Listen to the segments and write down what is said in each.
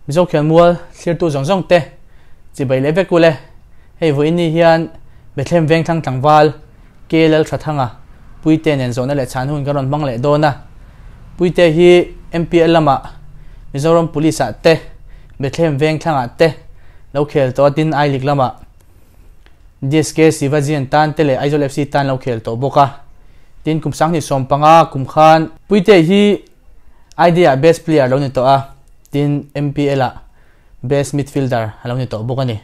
mizo khian mual thlir tu zong zong te chi bai le ve ku le hei voi ni hian Bethlehem veng thang tlangwal KLL thathanga puite nen zona le chan hun karon mang le dona puite hi MPL lama Mizoram police te Bethlehem veng thanga te lo khel to tin ai lik lama DSK Sivajian tan tele Aizol FC tan lo khel to boka tin kumsang ni sompanga kumkhan puite hi idea best player lo ni to a tin MPL a best midfielder lo ni to boka ni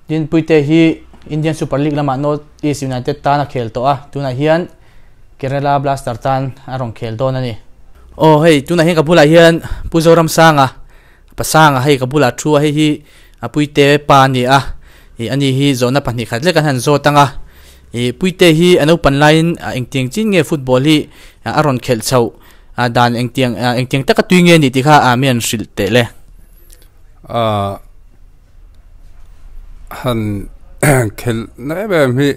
tin puite hi Indian Super League lama North East United tan a khel to a tuna hian Kerala Blaster tan arong khel don ani oh hei tuna hi kapula hian Puzoram sanga pasanga hei kapula thu hei hi apuite pa ni a ani hi zona pani khat le kan han zo tanga puite hi anu panlain engtiang chin nge football hi aron khel chau dan engtiang taka tuinge ni ti kha amian sil te le han khel na be mi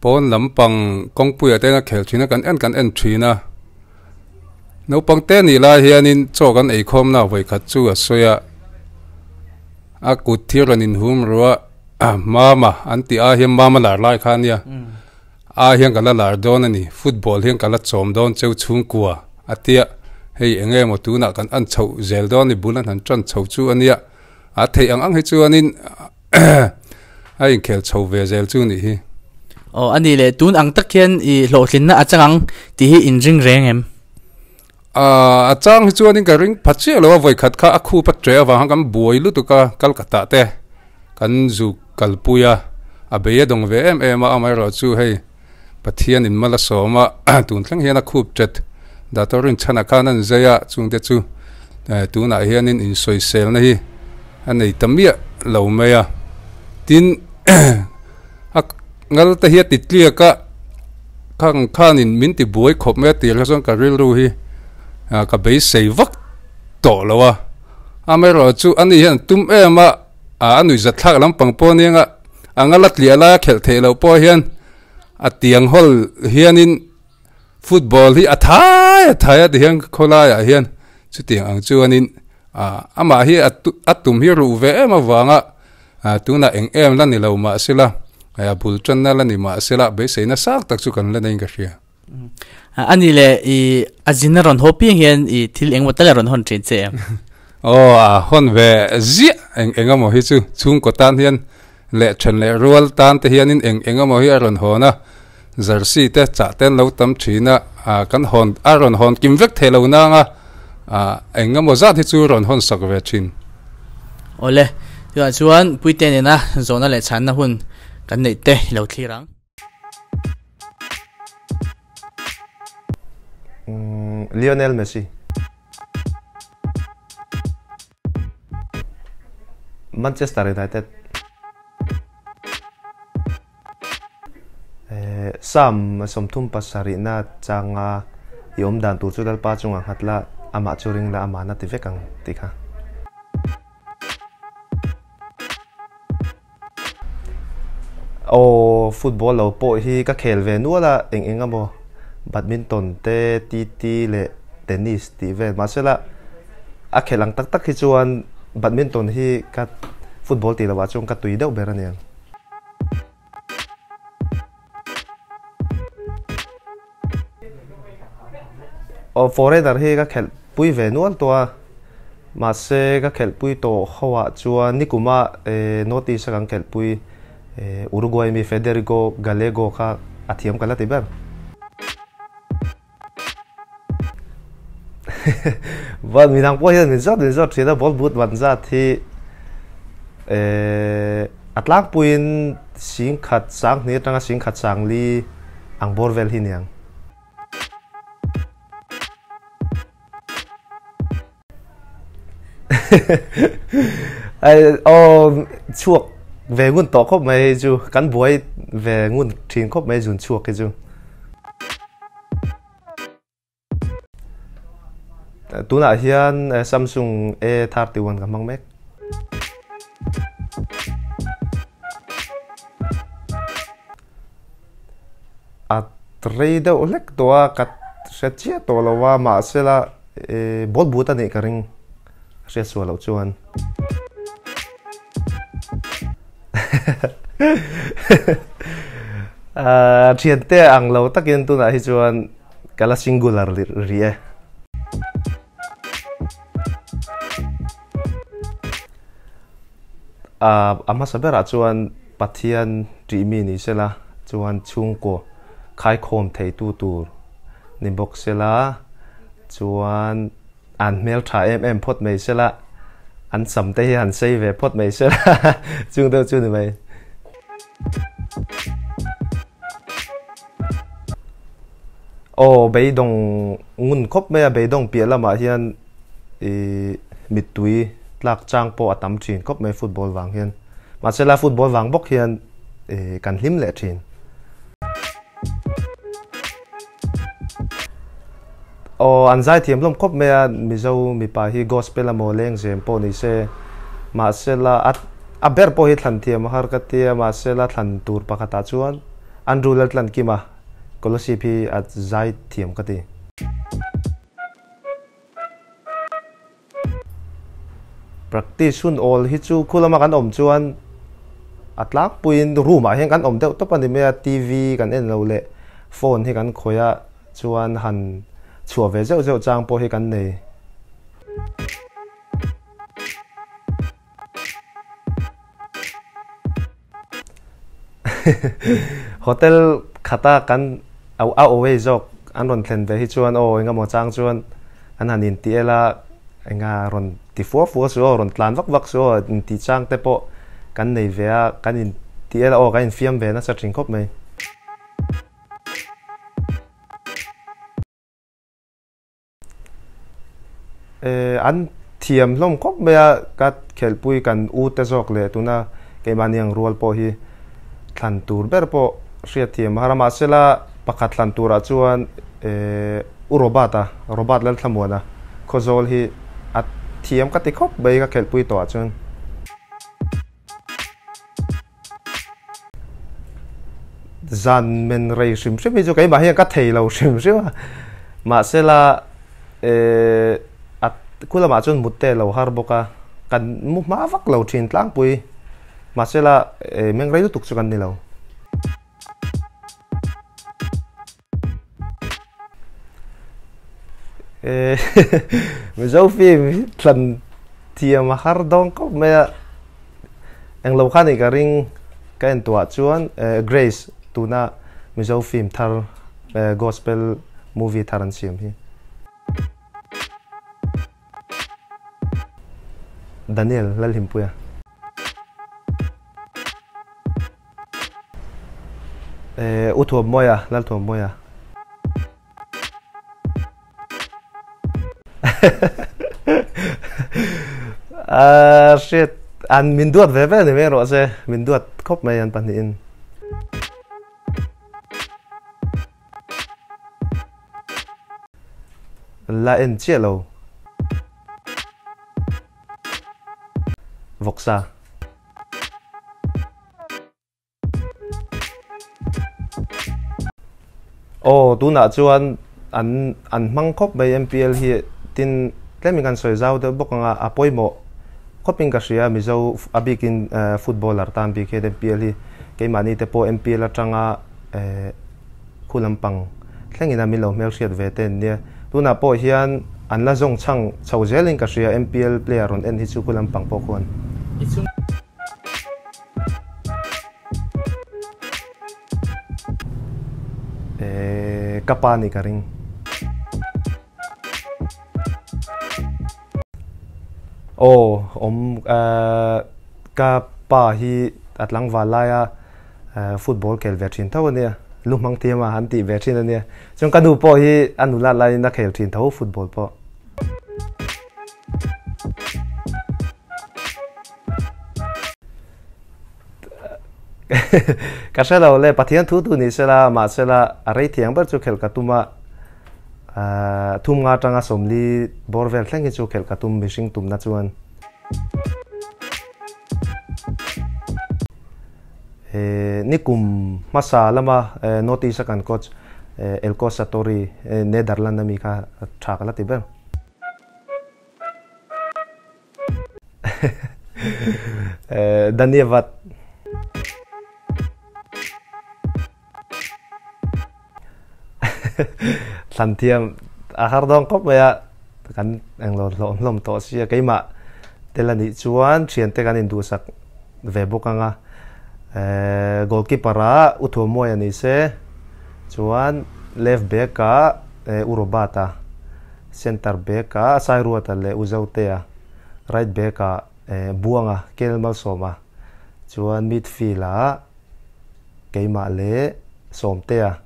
pon lampang kongpui ate na khel thina kan en thina no pangte ni la hianin chokan ei khom na voi khat chu a soya a kuthiran in hum ruwa mama anti a hiam mama lar lai khania a hiang kala lar don ani football hiang kala chom don cheu chung kwa atia hei enge mo tu na kan an chau zel don ni bulan han tran chau chu ania a thei ang he chu anin ai khel chau ve zel chu ni hi ani le tun ang takhian I lo thlin na achang ti hi in ring reng em achang hi chuanin ka ring phachi lo voi khat kha akhu pa tre wa hangam buai lu tu ka Kolkata te kan zu kalpuya abeya dong ve em amai ro chu hei pathian in mala soma tun thlang hian a khup chet datorin chana kanan zaya chung te chu tu na hianin in soi sel na hi anei tamia lo meya tin ngal ta hiat titlia ka khang khanin min ti buai khop me ti la song ka ril ru hi ka bei sei vak to lawa amero chu ani hian tum ema anui za thak lam pang pon yenga angalat lia la khel the lo po hian atiang hol hianin football hi athaya de hian khola ya hian chu tiang ang chu anin ama hi atum hi ru ve ema wanga tuna eng em la ni lo ma sila aya bulchan na la ni ma sila be sei na sak tak chu kan la nei ga hria ani le azinaron hoping hian thil eng watal ron hon trin che hon ve zi engamo hi chu chung ko tan hian le chen le rual tan te hianin engamo hi ron hona jersey te cha ten lo tam thina kan hon aron hon kim vek thelo na nga engamo zat hi chu ron hon sak ve chin ole chuan puite ne na zona le chan na hun kan nei te lo thirang Lionel Messi Manchester United Sam somthum pasari na changa yom dan tu chu dal pa chunga hatla ama churing la ama na ti vekang tikha football lo po hi ka khel ve nu la eng amo badminton te ti le tennis ti ve masela a khelang tak hi chuan badminton hi ka football ti lawa chung ka tui deuh beranian foreigner hi ka khel pui ve nual to mase ka khel pui to hawa chuan nikuma notice ka khel pui Uruguay mi Federico Gallego ka athiam kala tiber van mi nang po hian min zot thina ball boot van za thi atlak puin sing khat sang ni tanga sing khat sang li ang borvel hi niang chuak về ngun to khop mai chu kan buai về ngun thin khop mai jun chuak ke chu tuna hian Samsung A31 ka mang mek a trade olek to ka sechia to lawa ma sela bol buta ne ka ring riết xua lâu chuan triệt te ang lâu tắc yên tu na hi chuan kala singular rie ama sabera chuan pathian tri mi ni sela chuan chung ko khai khom thei tu tur ni bok sela chuan an mel tha em phot mei sela an sam te han sei ve phot mei sela chung đâu chu ni mai bây dong ngun khop me bây dong pia lama hian mitui lak chang po atam thin khop me football wang hian ma sela football wang bok hian kan hlim le thin an zai thiam lom khop me mi zo mi pa hi gospel amo leng jem po ni se ma sela a ber po hi thlan thiam har ka tia ma sela thlan tur pakata chuan an rulal tlan kima Kolosi pi at zai thiam ka ti practice sun all hi chu khulama kan om chuan atlak puin room a heng kan om deuh topa ni me TV kan en lo le phone hi kan khoya chuan han chua ve zeu zeu chang po hi kan nei hotel khata kan au away jok an ron thlen ve hi chuan enga mo chang chuan an hanin ti ela enga ron ti fu so ron tlan vak so ti chang te po kan nei ve a kan in ti ela kan fiam ve na sa tring khop mai an thiam hlom khop me ka khelpui kan u te jok le tuna ke maniang rual po hi thlan tur ber po riat thiam harama sela pakhat thlan tura chuan robot lal thamona khozol hi at thiam ka ti khop bei ka khelpui to chuan zan men rei sim hi chu kai ma hi ka thei lo sim ma sela at kula ma chuan mutte lo har boka kan mu ma vak lo thin tlang pui ma sela meng rei tuk chu kan ni lo mi zo phim thlan thiam har dong ko me ang lo khani ka ring ka en tua chuan Grace tuna mi zo phim thar gospel movie tharan siam hi Daniel lal himpuya uthuam moya lal thuam moya shit an min duat ve ve ne ro se min duat khop mai an pan in la en chelo voxa tu na chuan an mang khop mai MPL hi tin tlemin kan soi zau de bokanga apoimo khoping ka sia mi zo abikin footballer tan bi ke de MPL hi ke mani te po MPL atanga khulampang thlengina mi lo mel siat ve ten nia tuna po hian an la zong chang chauzelin ka sia MPL player on en hi chu khulampang po khon kapani ka ring ka pa hi atlang walaya football kel ve thin thaw ania lumang tiama han ti ve thin ania chung kanu po hi anula lai na khel thin thaw football po kasela ole pathian thu tu ni sela ma sela arei thiang ber chu khel katuma thum nga tanga somli borvel thleng chu khel katum mishing tum na chuan nikum masa lama notice kan coach Elko Satori Netherlands mi ka thakala tiber Dhanyavad. Thanthiam akhar dong kop ya kan ang lom to siya kay ma telani chuan thian te kan indu sak ve bokanga goalkeeper a uthomo ani se chuan left back ka urobata center back ka sairuata le uzautea right back ka buanga kelmal soma chuan midfield a keima le somtea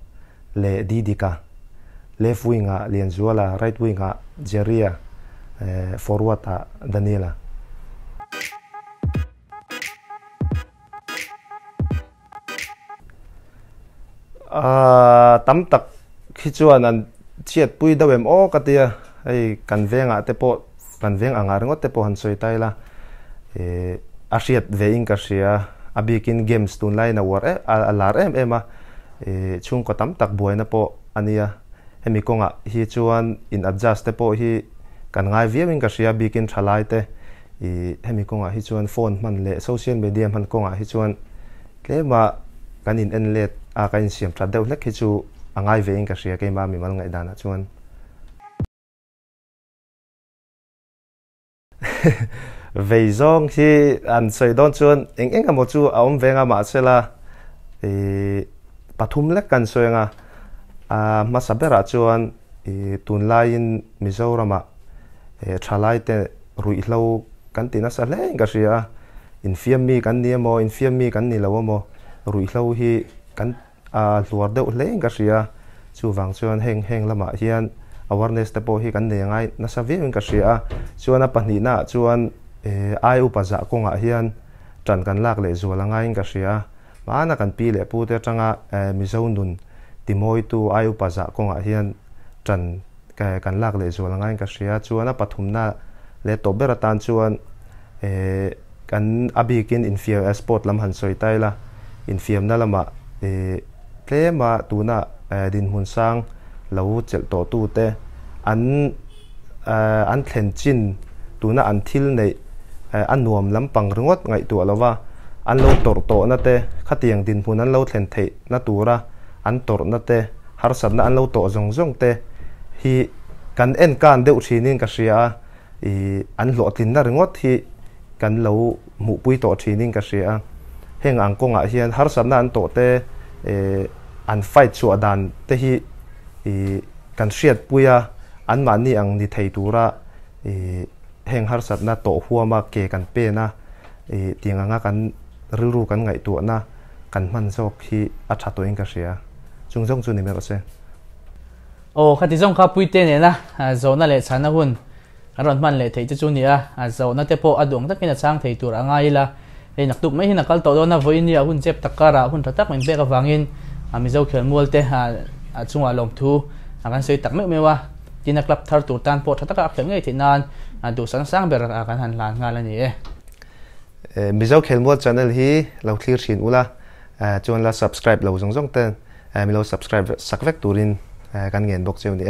le didika left wing a lianzuala right wing a jeria forward a daniela tam tak khichuan an chiat pui dawem o katia ei kan venga te po kan veng anga ringot te po han soi taila asiat veing ka sia abikin games tun lai na war alar ema chung ko tam tak buaina po ania hemi konga hi chuan in adjust te po hi kan ngai viewing ka sia bikin thalai te hemi konga hi chuan phone man le social media man konga hi chuan klema kan in enlet a kan siam tra deuh lek hi chu angai veing ka sia ke ma mi mal ngai dana chuan veizong hi an soi don chuan eng amo chu aom venga ma sela pathum lek kan soenga masabera chuan tunlain mizorama thalai te ruihlo kan tina sa le nga sia infiam mi kan niamo infiam mi kan ni lawamo ruihlo hi kan luar deuh le nga sia chu wang chuan heng lama hian awareness te po hi kan ne ngai na sa vi nga sia chuan a pahni na chuan ai upaza konga hian tran kan lak le zuala ngai nga sia mana kan pi le pu te tanga mizaunun timoi tu ai upaza konga hian tran kan lak le zuala ngai nga sia chuan a pathumna le to beratan chuan kan abikin infiam sport lam han soi taila infiam na lama tlema tuna din hun sang lo chel to tu te an thlen chin tuna an thil nei an nuam lampang ringot ngai tu alawa an lo tor to na te khatiang din hun an lo thlen thei na tura an tor na te har sat na an lo to zong te hi kan en kan deuh thinin ka sia an lo tin na ringot hi kan lo mu pui to thinin ka sia heng ang konga hian har sat na an to te an fight chu adan te hi kan hriat puya an mani ang ni thei tura heng har sat na to huama ke kan pe na tianga kan rilru kan ngai tu na kan man jok hi a tha to ing ka sia chungjong chu ni me se o khati jong kha puite ne na zona le chana hun aron man le thei chu ni a zona te po adung takin chang thei tur anga ila ei naktup mai hinakal to do na voini a hun chep takara hun thatak men be ka wangin ami zo khel mol te a chunga lom thu akan soi tak me mewa tina club thar tur tan po thataka khel ngai thinan du sang ber akan han lan nga la ni mizo khel mol channel hi lo clear shin ula chuan la subscribe lo zong ten mi lo subscribe sakvek turin kan ngen bok cheu ni